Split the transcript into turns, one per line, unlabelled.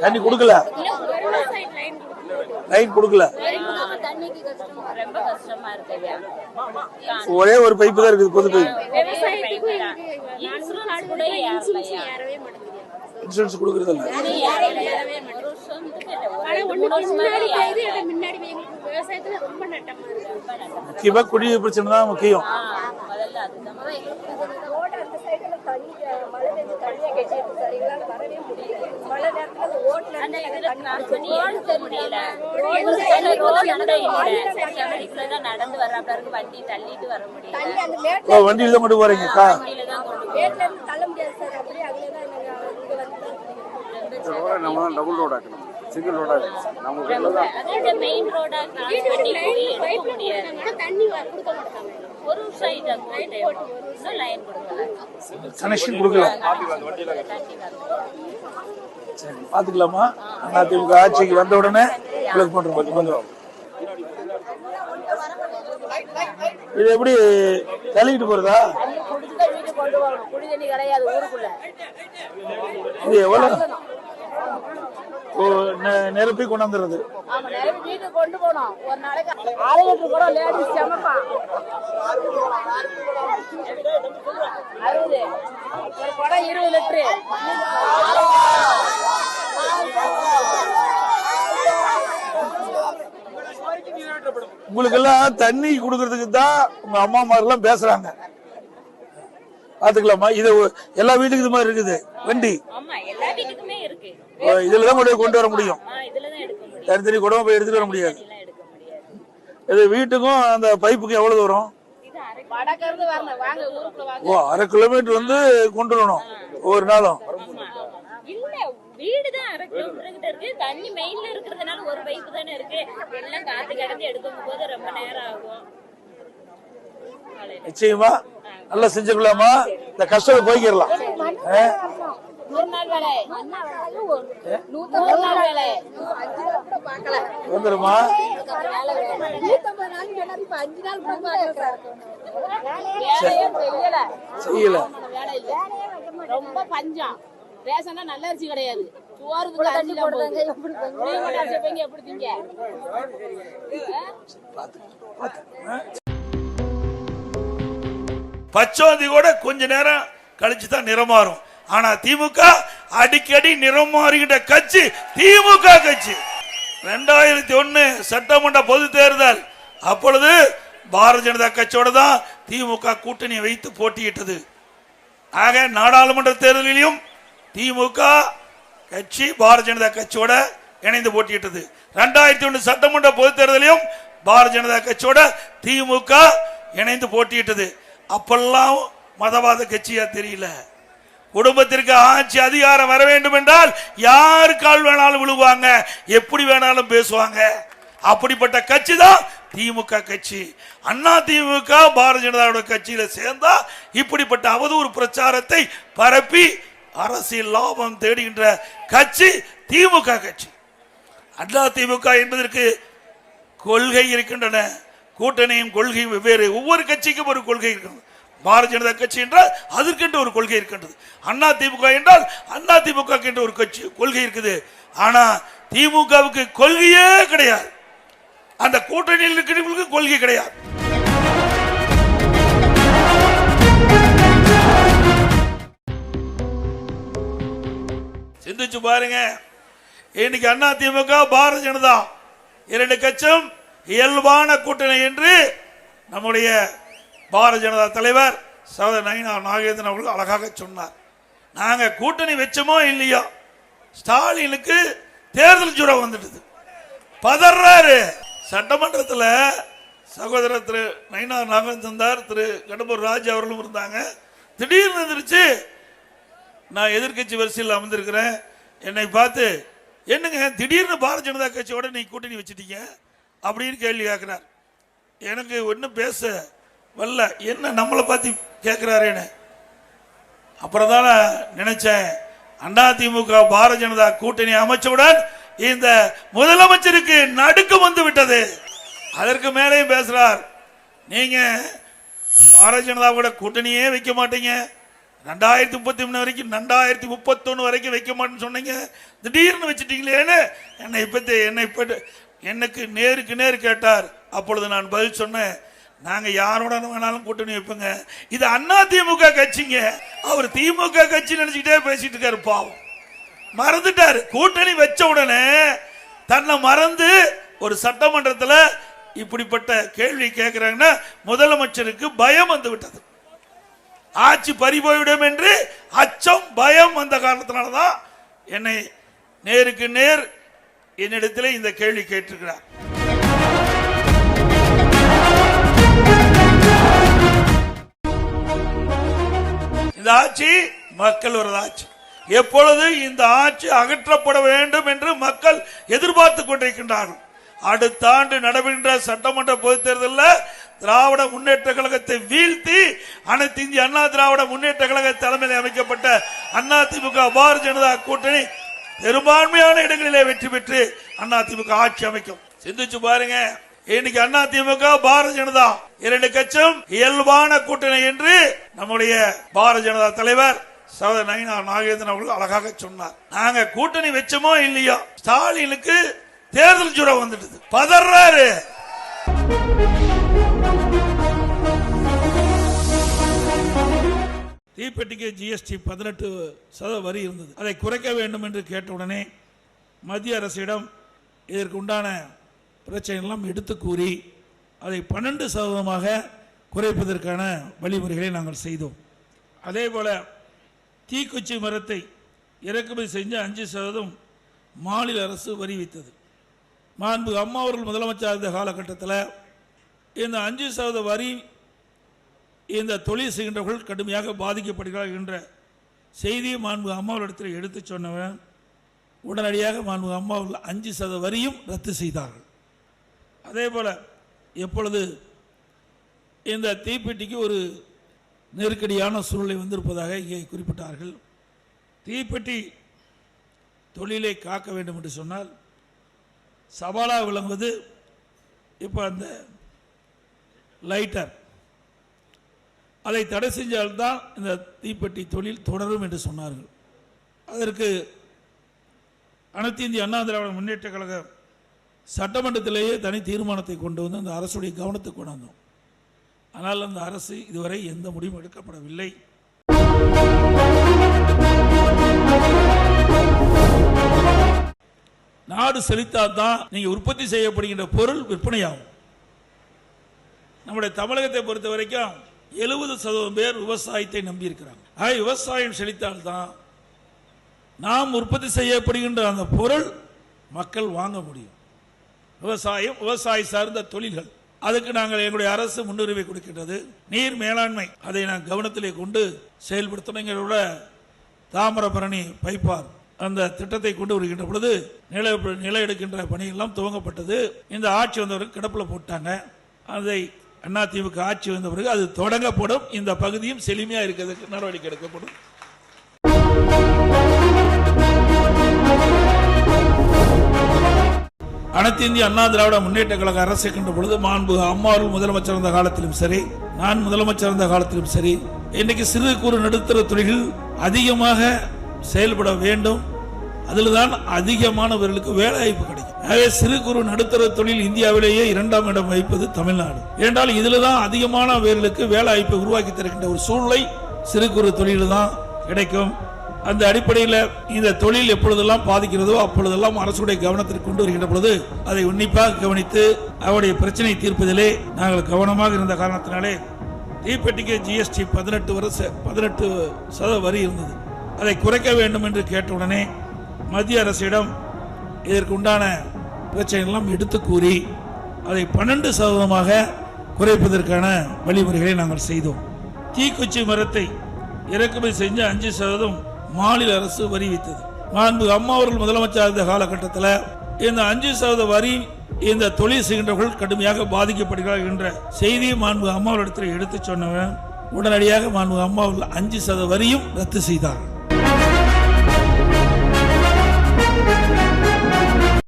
தண்ணி கொடுக்கல, லைன் கொடுக்கல. ஒரே ஒரு பைப்பு தான் இருக்குது, பொது பைப். இன்சூரன்ஸ் கொடுக்கறது இல்ல. முக்கியமா குடிநீர் பிரச்சனை தான் முக்கியம். வண்டியில தான் கொண்டு போறீங்கக்கா?
டபுள் ரோட் ஆக்கணும், சிங்கிள் ரோட் ஆக்கணும்.
கனெக்ஷன் கொடுக்கல. சரி, பாத்துக்கலாமா? அதிமுக ஆட்சிக்கு வந்த உடனே உங்களுக்கு பண்றோம். இது எப்படி தள்ளிக்கிட்டு போறதா? இது எவ்வளவு நிரப்பி கொண்டாந்துறது?
கொண்டு போனோம் ஒரு நாளைக்கு 6 லிட்டர் கூட லேடிஸ் சமைப்பா. 60 ஒரு குடம் 20 லிட்டரு.
உங்களுக்கு எல்லாம் தண்ணி குடுக்கறதுக்கு தான் உங்க அம்மா மாதிரிலாம் பேசுறாங்க. பாத்துக்கலாமா? இது எல்லா வீட்டுக்கு இது மாதிரி இருக்குது வண்டி. இதுலதான் கொண்டு வர முடியும், தனித்தனி குடமா போய் எடுத்துட்டு வர முடியாது. இது வீட்டுக்கும் அந்த பைப்புக்கும் எவ்வளவு தூரம்? ஓ, 1/2 கிலோமீட்டர் வந்து கொண்டு வரணும் ஒவ்வொரு நாளும்.
வீடுதான் 1/2 கிலோமீட்டர் இருக்கு. தண்ணி மெயின்ல இருக்கிறதுனால ஒரு பைப்பு தானே இருக்கு. எல்லாம் காத்து கிடந்து எடுக்கும் போது ரொம்ப நேரம் ஆகும்.
நிச்சயமா நல்லா செஞ்சுக்கலாமா? இந்த கஷ்டம் போய்க்கிடலாம். வந்துருமா? செய்யல.
ரொம்ப பஞ்சம். ரேஷனா நல்ல அரிசி கிடையாது.
பச்சோந்தி கூட கொஞ்ச நேரம் கழிச்சுதான் நிறம் மாறும். ஆனா திமுக அடிக்கடி நிறம் மாறுகின்ற கட்சி திமுக கட்சி. 2001 சட்டமன்ற பொது தேர்தல் அப்பொழுது பாரதிய ஜனதா கட்சியோட தான் திமுக கூட்டணி வைத்து போட்டியிட்டது. ஆக நாடாளுமன்ற தேர்தலிலும் திமுக கட்சி பாரதிய ஜனதா கட்சியோட இணைந்து போட்டியிட்டது. 2001 சட்டமன்ற பொது தேர்தலையும் பாரதிய ஜனதா கட்சியோட திமுக இணைந்து போட்டியிட்டது. அப்பெல்லாம் மதவாத கட்சியா தெரியல. குடும்பத்திற்கு ஆட்சி அதிகாரம் வர வேண்டும் என்றால் யார் கால் வேணாலும் விழுவாங்க, எப்படி வேணாலும் பேசுவாங்க. அப்படிப்பட்ட கட்சி தான் திமுக கட்சி. அண்ணா திமுக பாரதிய ஜனதா கட்சியில சேர்ந்தா இப்படிப்பட்ட அவதூறு பிரச்சாரத்தை பரப்பி அரசியல் லாபம் தேடுகின்ற கட்சி திமுக கட்சி. அண்ணா திமுக என்பதற்கு கொள்கை இருக்கின்றன. கூட்டணியும் கொள்கையும் வெவ்வேறு. ஒவ்வொரு கட்சிக்கும் ஒரு கொள்கை இருக்கிறது. பாரதிய ஜனதா கட்சி என்றால் அதற்கென்று ஒரு கொள்கை இருக்கின்றது. அண்ணா திமுக என்றால் அண்ணா திமுக என்ற ஒரு கட்சி கொள்கை இருக்குது. ஆனா திமுகவுக்கு கொள்கையே கிடையாது. அந்த கூட்டணியில் இருக்கிறவங்களுக்கு கொள்கை கிடையாது. சிந்திச்சு பாருங்க. இன்னைக்கு அண்ணா திமுக பாரதிய ஜனதா 2 கட்சியும் இயல்பான கூட்டணி என்று நம்முடைய பாரதிய ஜனதா தலைவர் சகோதரர் நயினா நாகேந்திரன் அவர்கள் அழகாக சொன்னார். நாங்க கூட்டணி வச்சோமோ இல்லையோ ஸ்டாலினுக்கு தேர்தல் ஜுரம் வந்துடுது, பதறாரு. சட்டமன்றத்தில் சகோதரர் திரு நயினா நாகேந்திரன், திரு கடம்பூர் ராஜ் அவர்களும் இருந்தாங்க. திடீர்னு இருந்துருச்சு. நான் எதிர்கட்சி வரிசையில் அமர்ந்திருக்கிறேன். என்னை பார்த்து என்னங்க திடீர்னு பாரதிய ஜனதா கட்சியோட நீ கூட்டணி வச்சுட்டீங்க அப்படின்னு கேள்வி கேட்கிறார். எனக்கு ஒன்றும் பேச வரல, என்ன நம்மளை பார்த்து கேட்கிறாரேன்னு. அப்புறம் தான் நினைச்சேன், அண்ணா திமுக பாரதிய ஜனதா கூட்டணி அமைச்சவுடன் இந்த முதலமைச்சருக்கு நடுக்கம் வந்து விட்டது. அதற்கு மேலேயும் பேசுறார், நீங்க பாரதிய ஜனதா கூட கூட்டணியே வைக்க மாட்டீங்க, 2033 வரைக்கும் 2031 வரைக்கும் வைக்க மாட்டேன்னு சொன்னீங்க, திடீர்னு வச்சுட்டீங்களேன்னு எனக்கு நேருக்கு நேர் கேட்டார். அப்பொழுது நான் பதில் சொன்னேன், நாங்க யாரோட வேணாலும் கூட்டணி வைப்போங்க, இது அண்ணா திமுக கட்சிங்க. அவர் திமுக கட்சி நினைச்சுக்கிட்டே பேசிட்டு இருக்காரு, பாவம் மறந்துட்டாரு. கூட்டணி வச்ச உடனே தன்னை மறந்து ஒரு சட்டமன்றத்தில் இப்படிப்பட்ட கேள்வி கேட்கிறாங்கன்னா முதலமைச்சருக்கு பயம் வந்து விட்டது. ஆட்சி பறிபோய்விடும் என்று அச்சம், பயம் வந்த காரணத்தினால்தான் என்னை நேருக்கு நேர் என்னிடத்தில் இந்த கேள்வி கேட்டிருக்கிறார். இந்த ஆட்சி மக்கள் ஒரு ஆட்சி. எப்பொழுது இந்த ஆட்சி அகற்றப்பட வேண்டும் என்று மக்கள் எதிர்பார்த்து கொண்டிருக்கின்றார்கள். அடுத்த ஆண்டு நடைபெறுகின்ற சட்டமன்ற பொதுத் தேர்தலில் திராவிட முன்னேற்ற கழகத்தை வீழ்த்தி அனைத்து இந்திய அண்ணா திராவிட முன்னேற்ற கழக தலைமையில் அமைக்கப்பட்ட அண்ணா திமுக பாரதிய ஜனதா கூட்டணி பெரும்பான்மையான இடங்களிலே வெற்றி பெற்று அண்ணா திமுக ஆட்சி அமைக்கும். சிந்திச்சு பாருங்க, இன்னைக்கு அண்ணா திமுக பாரதிய ஜனதா 2 கட்சியும் இயல்பான கூட்டணி என்று நம்முடைய பாரதிய ஜனதா தலைவர் சகோதரர் நயினார் நாகேந்திரன் அவர்கள் அழகாக சொன்னார். நாங்க கூட்டணி வச்சோமோ இல்லையோ, ஸ்டாலினுக்கு தேர்தல் ஜுரம் வந்துட்டு பதறாரு. தீப்பெட்டிக்கு ஜிஎஸ்டி 18% வரி இருந்தது, அதை குறைக்க வேண்டும் என்று கேட்டவுடனே மத்திய அரசிடம் இதற்கு உண்டான பிரச்சனை எல்லாம் எடுத்து கூறி அதை 12% குறைப்பதற்கான வழிமுறைகளை நாங்கள் செய்தோம். அதே போல தீக்குச்சி மரத்தை இறக்குமதி செஞ்ச 5% மாநில அரசு வரி வைத்தது. மாண்பு அம்மா அவர்கள் முதலமைச்சர் இருந்த காலகட்டத்தில் இந்த 5% வரி இந்த தொழில் செய்கின்றவர்கள் கடுமையாக பாதிக்கப்படுகிறார்கள் என்ற செய்தியை மாண்பு அம்மாவிடத்தில் எடுத்து சொன்னவன் உடனடியாக மாண்பு அம்மா அவர்கள் 5% வரியும் ரத்து செய்தார்கள். அதே போல் எப்பொழுது இந்த தீப்பெட்டிக்கு ஒரு நெருக்கடியான சூழ்நிலை வந்திருப்பதாக இங்கே குறிப்பிட்டார்கள். தீப்பெட்டி தொழிலை காக்க வேண்டும் என்று சொன்னால் சவாலாக விளங்குவது இப்போ அந்த லைட்டர், அதை தடை செஞ்சால்தான் இந்த தீப்பெட்டி தொழில் தொடரும் என்று சொன்னார்கள். அதற்கு அனைத்து இந்திய அண்ணா திராவிட முன்னேற்ற கழக சட்டமன்றத்திலேயே தனி தீர்மானத்தை கொண்டு வந்து அந்த அரசுடைய கவனத்துக்கு கொண்டு வந்தோம். ஆனால் அந்த அரசு இதுவரை எந்த முடிவும் எடுக்கப்படவில்லை. நாடு செழித்தால் தான் நீங்க உற்பத்தி செய்யப்படுகின்ற பொருள் விற்பனையாகும். நம்முடைய தமிழகத்தை பொறுத்த வரைக்கும் 70% பேர் விவசாயத்தை நம்பி இருக்கிறாங்க. விவசாயம் செழித்தால்தான் நாம் உற்பத்தி செய்யப்படுகின்ற அந்த பொருள் மக்கள் வாங்க முடியும். விவசாயம், விவசாய சார்ந்த தொழில்கள், அதுக்கு நாங்கள் எங்களுடைய அரசு முன்னுரிமை கொடுக்கின்றது. நீர் மேலாண்மை, அதை நான் கவனத்திலே கொண்டு செயல்படுத்தணுங்களோட தாமிரபரணி பைப்பார் அந்த திட்டத்தை கொண்டு வருகின்ற பொழுது நில எடுக்கின்ற பணியெல்லாம் துவங்கப்பட்டது. இந்த ஆட்சி வந்தவர்கள் கிடப்பில் போட்டாங்க. அதை அதிமுக ஆட்சி வந்த பிறகு அது தொடங்கப்படும். இந்த பகுதியும் செழுமையா இருக்கிறதுக்கு நடவடிக்கை எடுக்கப்படும். அனைத்து இந்திய அண்ணா திராவிட முன்னேற்ற கழக அரசு இருக்கின்ற பொழுது மாண்பு அம்மாவர்கள் முதலமைச்சர் இருந்த காலத்திலும் சரி, நான் முதலமைச்சர் இருந்த காலத்திலும் சரி, இன்னைக்கு சிறு குறு நடுத்தர தொழில்கள் அதிகமாக செயல்பட வேண்டும். அதில் தான் அதிகமானவர்களுக்கு வேலை வாய்ப்பு கிடைக்கும். ஆகவே சிறு குறு நடுத்தர தொழில் இந்தியாவிலேயே 2ஆம் இடம் வகிப்பது தமிழ்நாடு. ஏனென்றால் இதில் தான் அதிகமானவர்களுக்கு வேலை வாய்ப்பை உருவாக்கி தருகின்ற ஒரு சூழ்நிலை சிறு குறு தொழில் தான் கிடைக்கும். அந்த அடிப்படையில் இந்த தொழில் எப்பொழுதெல்லாம் பாதிக்கிறதோ அப்பொழுதெல்லாம் அரசுடைய கவனத்திற்கு கொண்டு வருகின்ற பொழுது அதை உன்னிப்பாக கவனித்து அவருடைய பிரச்சனை தீர்ப்பதிலே நாங்கள் கவனமாக இருந்த காரணத்தினாலே தீப்பெட்டிக்கு ஜிஎஸ்டி 18% வரி இருந்தது, அதை குறைக்க வேண்டும் என்று கேட்டவுடனே மத்திய அரசிடம் இதற்கு உண்டான பிரச்சனைகளெல்லாம் எடுத்து கூறி அதை 12% குறைப்பதற்கான வழிமுறைகளை நாங்கள் செய்தோம். தீக்குச்சி மரத்தை இறக்குமதி செஞ்ச 5% மாநில அரசு வரி வைத்தது. மாண்பு அம்மா அவர்கள் முதலமைச்சர் இருந்த காலகட்டத்தில் இந்த 5% வரி இந்த தொழில் செய்கின்றவர்கள் கடுமையாக பாதிக்கப்படுகிறார்கள் என்ற செய்தியை மாண்பு அம்மாவிடத்தில் எடுத்து சொன்னவன் உடனடியாக மாண்பு அம்மா அவர்கள் 5% வரியும் ரத்து செய்தார்கள்.